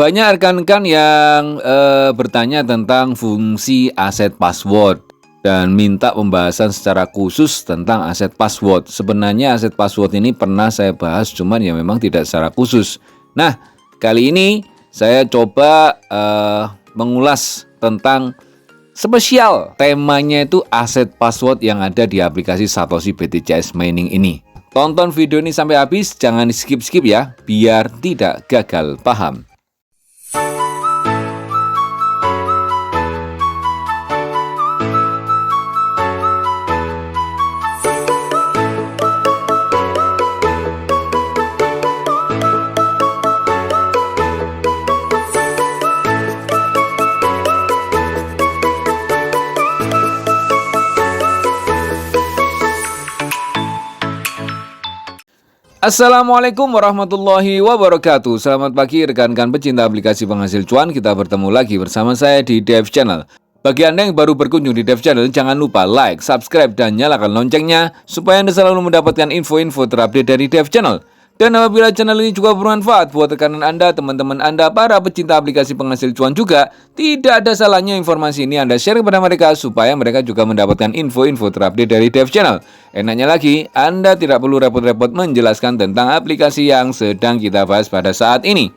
Banyak rekan-rekan yang bertanya tentang fungsi aset password dan minta pembahasan secara khusus tentang aset password. Sebenarnya aset password ini pernah saya bahas, cuman ya memang tidak secara khusus. Nah, kali ini saya coba mengulas tentang spesial temanya itu aset password yang ada di aplikasi Satoshi BTCS Mining ini. Tonton video ini sampai habis, jangan di skip-skip ya, biar tidak gagal paham. Assalamualaikum warahmatullahi wabarakatuh. Selamat pagi rekan-rekan pecinta aplikasi penghasil cuan. Kita bertemu lagi bersama saya di Dev Channel. Bagi Anda yang baru berkunjung di Dev Channel, jangan lupa like, subscribe, dan nyalakan loncengnya supaya Anda selalu mendapatkan info-info terupdate dari Dev Channel. Dan apabila channel ini juga bermanfaat buat rekanan Anda, teman-teman Anda, para pecinta aplikasi penghasil cuan juga, tidak ada salahnya informasi ini Anda share kepada mereka supaya mereka juga mendapatkan info-info terupdate dari Dev Channel. Enaknya lagi, Anda tidak perlu repot-repot menjelaskan tentang aplikasi yang sedang kita bahas pada saat ini.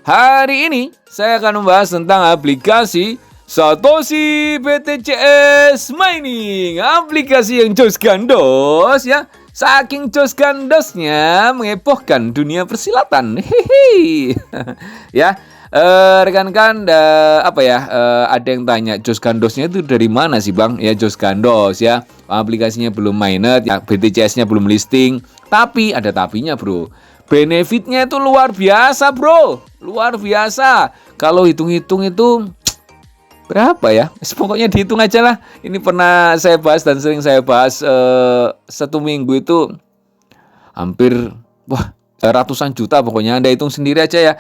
Hari ini, saya akan membahas tentang aplikasi Satoshi BTCS Mining. Aplikasi yang jos gandos ya. Saking jos gandosnya menghebohkan dunia persilatan. Hehehe. Ya, rekan-rekan ada yang tanya jos gandosnya itu dari mana sih Bang? Ya jos gandos ya. Aplikasinya belum mainnet, ya BTCS-nya belum listing. Tapi ada tapinya, Bro. Benefitnya itu luar biasa, Bro. Luar biasa. Kalau hitung-hitung itu berapa ya? Pokoknya dihitung aja lah. Ini pernah saya bahas dan sering saya bahas. Satu minggu itu hampir ratusan juta pokoknya. Anda hitung sendiri aja ya.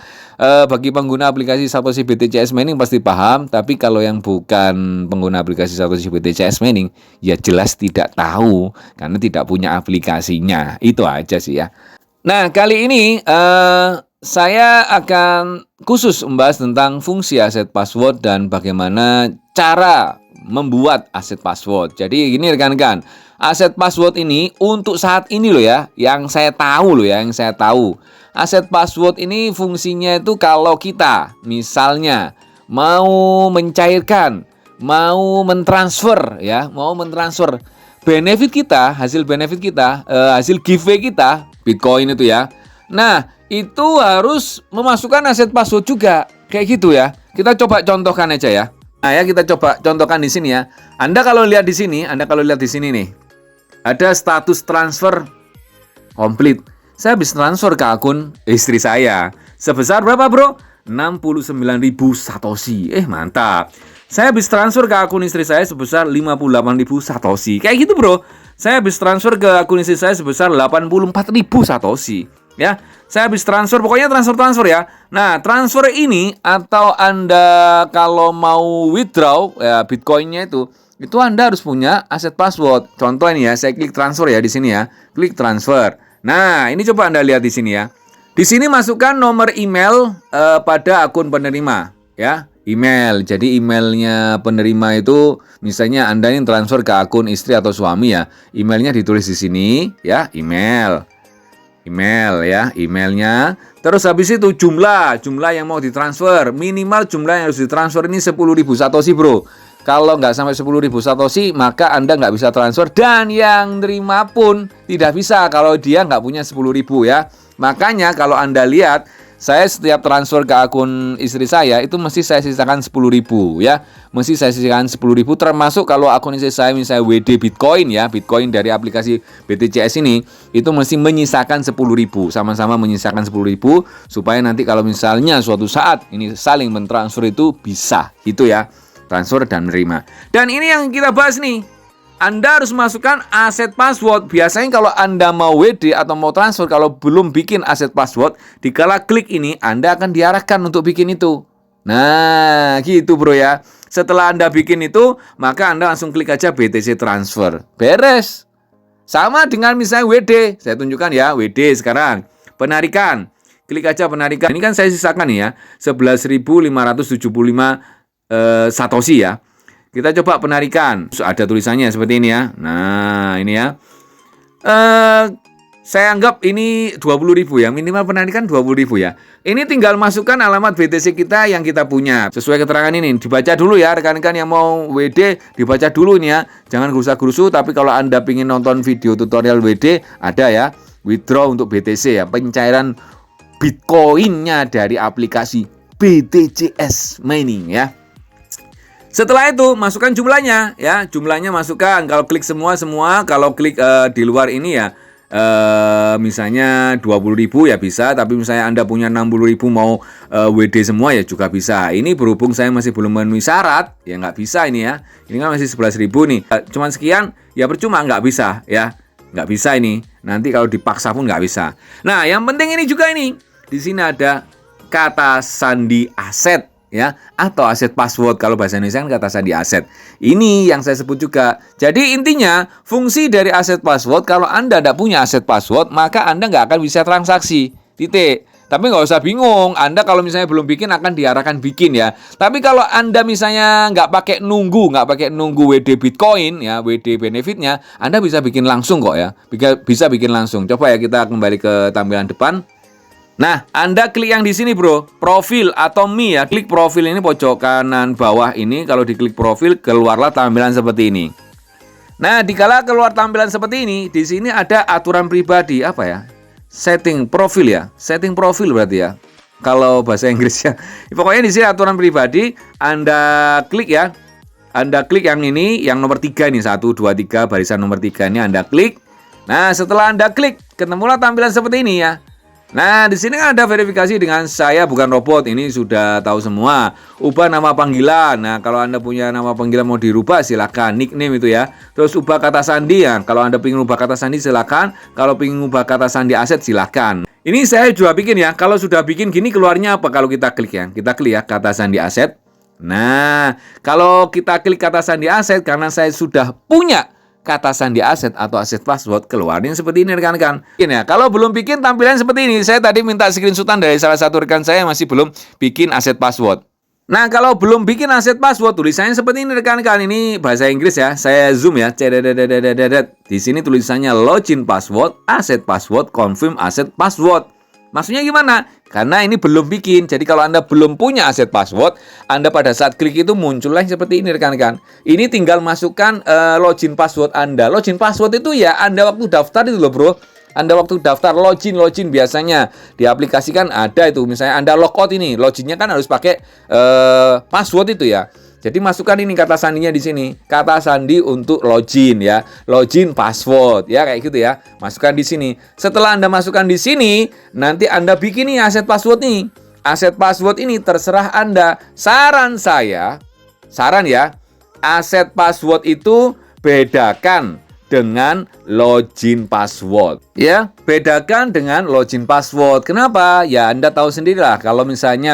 Bagi pengguna aplikasi Satoshi BTCS Mining pasti paham. Tapi kalau yang bukan pengguna aplikasi Satoshi BTCS Mining, ya jelas tidak tahu karena tidak punya aplikasinya. Itu aja sih ya. Nah, kali ini saya akan khusus membahas tentang fungsi aset password dan bagaimana cara membuat aset password. Jadi gini rekan-rekan, aset password ini untuk saat ini loh ya, yang saya tahu. Aset password ini fungsinya itu kalau kita misalnya mau mencairkan, mau mentransfer benefit kita, hasil giveaway kita, Bitcoin itu ya. Nah, itu harus memasukkan aset password juga. Kayak gitu ya. Kita coba contohkan aja ya. Nah ya, kita coba contohkan di sini ya. Anda kalau lihat di sini nih, ada status transfer komplit. Saya habis transfer ke akun istri saya. Sebesar berapa, Bro? 69.000 Satoshi. Mantap. Saya habis transfer ke akun istri saya sebesar 58.000 Satoshi. Kayak gitu, Bro. Saya habis transfer ke akun istri saya sebesar 84.000 Satoshi. Ya, saya habis transfer, pokoknya transfer ya. Nah, transfer ini atau Anda kalau mau withdraw ya Bitcoinnya itu Anda harus punya aset password. Contoh ini ya, saya klik transfer ya di sini ya. Klik transfer. Nah, ini coba Anda lihat di sini ya. Di sini masukkan nomor email pada akun penerima ya. Email. Jadi emailnya penerima itu misalnya Anda ini transfer ke akun istri atau suami ya. Emailnya ditulis di sini ya, emailnya. Terus habis itu jumlah yang mau ditransfer, minimal jumlah yang harus ditransfer ini 10.000 Satoshi, Bro. Kalau nggak sampai 10.000 Satoshi, maka Anda nggak bisa transfer dan yang nerima pun tidak bisa kalau dia nggak punya 10.000 ya. Makanya kalau Anda lihat, saya setiap transfer ke akun istri saya itu mesti saya sisakan 10.000 ya. Mesti saya sisakan 10.000 termasuk kalau akun istri saya misalnya WD Bitcoin ya, Bitcoin dari aplikasi BTCS ini itu mesti menyisakan 10.000, sama-sama menyisakan 10.000 supaya nanti kalau misalnya suatu saat ini saling mentransfer itu bisa gitu ya. Transfer dan menerima. Dan ini yang kita bahas nih. Anda harus masukkan aset password. Biasanya kalau Anda mau WD atau mau transfer, kalau belum bikin aset password, dikala klik ini, Anda akan diarahkan untuk bikin itu. Nah, gitu bro ya. Setelah Anda bikin itu, maka Anda langsung klik aja BTC transfer. Beres. Sama dengan misalnya WD. Saya tunjukkan ya, WD sekarang. Penarikan. klik aja penarikan. Ini kan saya sisakan nih ya, 11.575 Satoshi ya. Kita coba penarikan. Ada tulisannya seperti ini ya. Nah, ini ya. Saya anggap ini 20.000 ya. Minimal penarikan 20.000 ya. Ini tinggal masukkan alamat BTC kita yang kita punya. Sesuai keterangan ini. Dibaca dulu ya rekan-rekan yang mau WD. Dibaca dulu nih ya. Jangan gerusa-gerusu. Tapi kalau Anda ingin nonton video tutorial WD, ada ya. Withdraw untuk BTC ya. Pencairan Bitcoin-nya dari aplikasi BTCS Mining ya. Setelah itu masukkan jumlahnya ya, jumlahnya masukkan. Kalau klik semua, kalau klik di luar ini ya, misalnya 20.000 ya bisa. Tapi misalnya Anda punya 60.000 mau WD semua ya juga bisa. Ini berhubung saya masih belum memenuhi syarat, ya nggak bisa ini ya. Ini kan masih 11.000 nih, cuman sekian ya percuma, nggak bisa ya, nggak bisa ini. Nanti kalau dipaksa pun nggak bisa. Nah yang penting ini juga ini, di sini ada kata sandi aset ya, atau aset password. Kalau bahasa Indonesia kan kata sandi aset. Ini yang saya sebut juga. Jadi intinya fungsi dari aset password, kalau Anda tidak punya aset password, maka Anda nggak akan bisa transaksi. Titik. Tapi nggak usah bingung. Anda kalau misalnya belum bikin akan diarahkan bikin ya. Tapi kalau Anda misalnya nggak pakai nunggu WD Bitcoin ya, WD benefitnya, Anda bisa bikin langsung kok ya. Bisa bikin langsung. Coba ya kita kembali ke tampilan depan. Nah, Anda klik yang di sini bro, profil atau Mi ya. Klik profil ini pojok kanan bawah ini. Kalau diklik profil, keluarlah tampilan seperti ini. Nah, dikala keluar tampilan seperti ini, di sini ada aturan pribadi, apa ya? Setting profil ya. Setting profil berarti ya. Kalau bahasa Inggrisnya. Pokoknya di sini aturan pribadi, Anda klik ya. Anda klik yang ini, yang nomor 3 ini. 1, 2, 3, barisan nomor 3 ini Anda klik. Nah, setelah Anda klik, ketemulah tampilan seperti ini ya. Nah, di sini kan ada verifikasi dengan saya bukan robot. Ini sudah tahu semua. Ubah nama panggilan. Nah, kalau Anda punya nama panggilan mau dirubah, silakan. Nickname itu ya. Terus ubah kata sandi ya. Kalau Anda ingin ubah kata sandi, silakan. Kalau ingin ubah kata sandi aset, silakan. Ini saya juga bikin ya. Kalau sudah bikin gini, keluarnya apa? Kalau kita klik ya. Kita klik ya, kata sandi aset. Nah, kalau kita klik kata sandi aset, karena saya sudah punya kata sandi aset atau aset password, keluarin seperti ini rekan-rekan. Ya, kalau belum bikin tampilan seperti ini, saya tadi minta screenshotan dari salah satu rekan saya yang masih belum bikin aset password. Nah, kalau belum bikin aset password, tulisannya seperti ini rekan-rekan. Ini bahasa Inggris ya. Saya zoom ya. Di sini tulisannya login password, aset password, confirm aset password. Maksudnya gimana? Karena ini belum bikin. Jadi kalau Anda belum punya aset password, Anda pada saat klik itu muncullah seperti ini rekan-rekan. Ini tinggal masukkan login password Anda. Login password itu ya Anda waktu daftar itu loh bro. Anda waktu daftar login biasanya di aplikasi kan ada itu. Misalnya Anda logout ini, loginnya kan harus pakai password itu ya. Jadi masukkan ini kata sandinya di sini. Kata sandi untuk login ya. Login password ya kayak gitu ya. Masukkan di sini. Setelah Anda masukkan di sini, nanti Anda bikin nih aset password nih. Aset password ini terserah Anda. Saran ya. Aset password itu bedakan dengan login password. Ya, bedakan dengan login password. Kenapa? Ya Anda tahu sendirilah. Kalau misalnya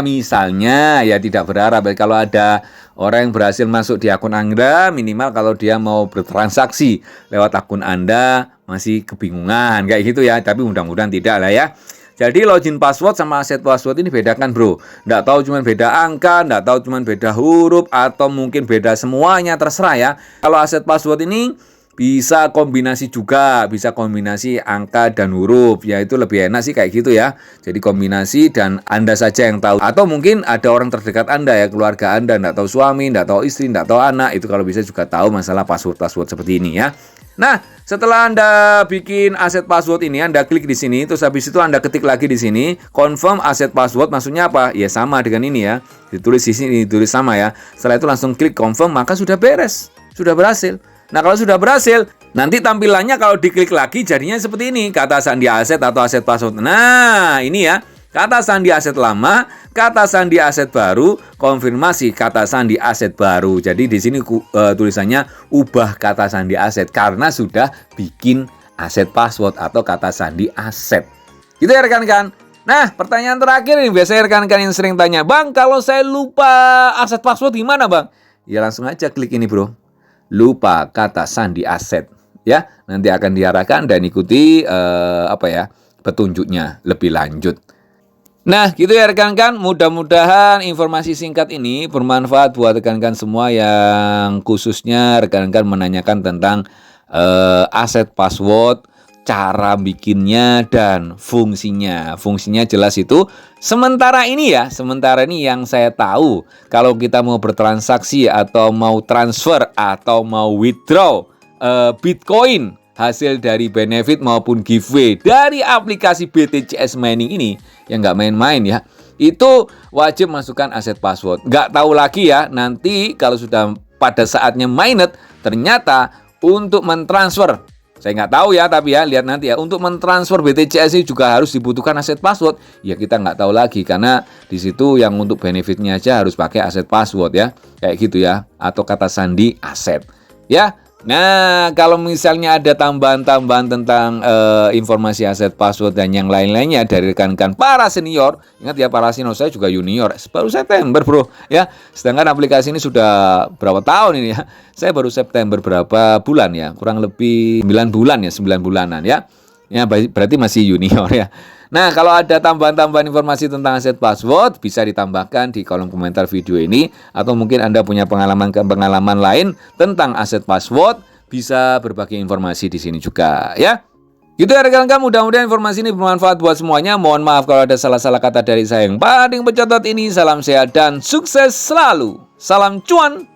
ya tidak berharap. Kalau ada orang yang berhasil masuk di akun Anda, minimal kalau dia mau bertransaksi lewat akun Anda masih kebingungan kayak gitu ya. Tapi mudah-mudahan tidak lah ya. Jadi login password sama aset password ini bedakan bro. Nggak tahu cuma beda angka, nggak tahu cuma beda huruf, atau mungkin beda semuanya, terserah ya. Kalau aset password ini bisa kombinasi juga, bisa kombinasi angka dan huruf. Ya itu lebih enak sih kayak gitu ya. Jadi kombinasi dan Anda saja yang tahu. Atau mungkin ada orang terdekat Anda ya, keluarga Anda, nggak tahu suami, nggak tahu istri, nggak tahu anak. Itu kalau bisa juga tahu masalah password seperti ini ya. Nah, setelah Anda bikin aset password ini, Anda klik di sini, terus habis itu Anda ketik lagi di sini, confirm aset password, maksudnya apa? Ya sama dengan ini ya. Ditulis di sini, ditulis sama ya. Setelah itu langsung klik confirm, maka sudah beres. Sudah berhasil. Nah, kalau sudah berhasil, nanti tampilannya kalau diklik lagi jadinya seperti ini. Kata sandi aset atau aset password. Nah, ini ya. Kata sandi aset lama, kata sandi aset baru, konfirmasi kata sandi aset baru. Jadi di sini tulisannya ubah kata sandi aset karena sudah bikin aset password atau kata sandi aset. Gitu ya rekan-rekan. Nah, pertanyaan terakhir ini biasanya rekan-rekan yang sering tanya, "Bang, kalau saya lupa aset password gimana, Bang?" Ya langsung aja klik ini, Bro. Lupa kata sandi aset ya, nanti akan diarahkan dan ikuti petunjuknya lebih lanjut. Nah, gitu ya rekan-rekan. Mudah-mudahan informasi singkat ini bermanfaat buat rekan-rekan semua yang khususnya rekan-rekan menanyakan tentang aset password, cara bikinnya dan fungsinya. Fungsinya jelas itu sementara ini yang saya tahu kalau kita mau bertransaksi atau mau transfer atau mau withdraw Bitcoin hasil dari benefit maupun giveaway dari aplikasi BTCS Mining ini, yang nggak main-main ya, itu wajib masukkan aset password. Nggak tahu lagi ya, nanti kalau sudah pada saatnya mainnet, ternyata untuk mentransfer, saya nggak tahu ya, tapi ya lihat nanti ya, untuk mentransfer BTCS ini juga harus dibutuhkan aset password. Ya kita nggak tahu lagi, karena di situ yang untuk benefitnya aja harus pakai aset password ya, kayak gitu ya, atau kata sandi aset ya. Nah, kalau misalnya ada tambahan-tambahan tentang informasi aset password dan yang lain-lainnya dari rekan-rekan para senior, ingat ya, para senior saya juga junior, baru September bro ya. Sedangkan aplikasi ini sudah berapa tahun ini ya? Saya baru September berapa bulan ya? Kurang lebih 9 bulan ya, 9 bulanan ya. Ya berarti masih junior ya. Nah, kalau ada tambahan-tambahan informasi tentang aset password bisa ditambahkan di kolom komentar video ini, atau mungkin Anda punya pengalaman lain tentang aset password, bisa berbagi informasi di sini juga ya. Gitu ya rekan-rekan, mudah-mudahan informasi ini bermanfaat buat semuanya. Mohon maaf kalau ada salah-salah kata dari saya yang paling pencatat ini. Salam sehat dan sukses selalu. Salam cuan.